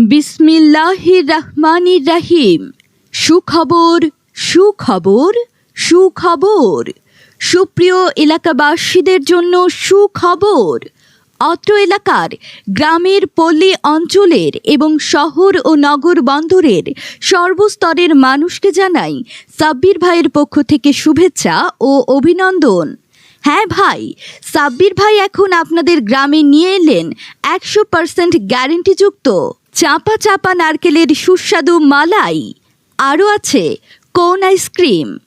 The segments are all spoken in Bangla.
বিসমিল্লাহির রহমানির রহিম। সুখবর সুখবর সুখবর। সুপ্রিয় এলাকাবাসীদের জন্য সুখবর। অত্র এলাকার গ্রামের পল্লী অঞ্চলের এবং শহর ও নগর বন্দরের সর্বস্তরের মানুষকে জানাই সাব্বির ভাইয়ের পক্ষ থেকে শুভেচ্ছা ও অভিনন্দন। হ্যাঁ ভাই, সাব্বির ভাই এখন আপনাদের গ্রামে নিয়ে এলেন 100% গ্যারেন্টিযুক্ত চাপা চাপা নারকেলের সুস্বাদু মালাই। আরও আছে কোন আইসক্রিম।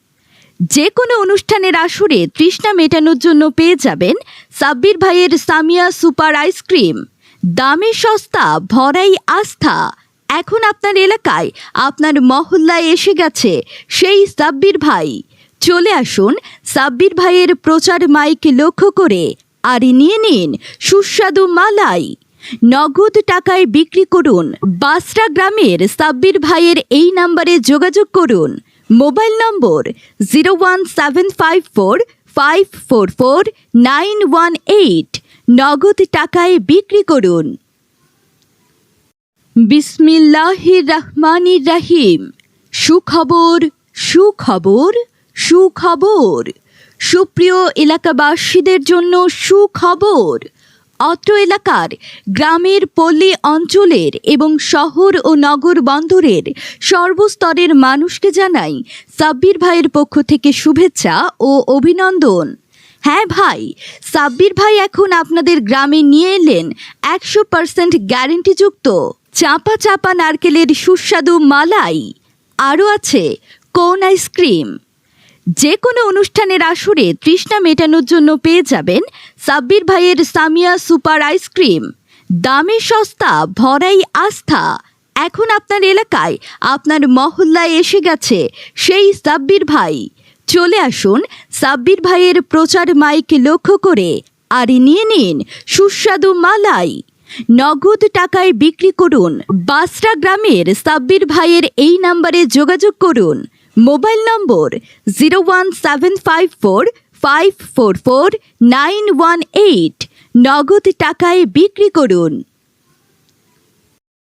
যে কোনো অনুষ্ঠানের আসরে তৃষ্ণা মেটানোর জন্য পেয়ে যাবেন সাব্বির ভাইয়ের সামিয়া সুপার আইসক্রিম। দামে সস্তা, ভরাই আস্থা। এখন আপনার এলাকায়, আপনার মহল্লায় এসে গেছে সেই সাব্বির ভাই। চলে আসুন সাব্বির ভাইয়ের প্রচার মাইক লক্ষ্য করে আর নিয়ে নিন সুস্বাদু মালাই। নগদ টাকায় বিক্রি করুন। বাসরা গ্রামের সাব্বির ভাইয়ের এই নাম্বারে যোগাযোগ করুন। মোবাইল নম্বর 01754544918। নগদ টাকায় বিক্রি করুন। বিসমিল্লাহির রহমানির রহিম। সুখবর সুখবর সুখবর। সুপ্রিয় এলাকাবাসীদের জন্য সুখবর। অত্র এলাকার গ্রামের পল্লী অঞ্চলের এবং শহর ও নগর বন্দরের সর্বস্তরের মানুষকে জানাই সাব্বির ভাইয়ের পক্ষ থেকে শুভেচ্ছা ও অভিনন্দন। হ্যাঁ ভাই, সাব্বির ভাই এখন আপনাদের গ্রামে নিয়ে এলেন 100% গ্যারেন্টিযুক্ত চাপা চাপা নারকেলের সুস্বাদু মালাই। আরও আছে কোন আইসক্রিম। যে কোনো অনুষ্ঠানের আসরে তৃষ্ণা মেটানোর জন্য পেয়ে যাবেন সাব্বির ভাইয়ের সামিয়া সুপার আইসক্রিম। দামে সস্তা, ভরাই আস্থা। এখন আপনার এলাকায়, আপনার মহল্লায় এসে গেছে সেই সাব্বির ভাই। চলে আসুন সাব্বির ভাইয়ের প্রচার মাইক লক্ষ্য করে আর নিয়ে নিন সুস্বাদু মালাই। নগদ টাকায় বিক্রি করুন। বাসরা গ্রামের সাব্বির ভাইয়ের এই নাম্বারে যোগাযোগ করুন। মোবাইল নম্বর 01754544918। নগদ টাকায় বিক্রি করুন।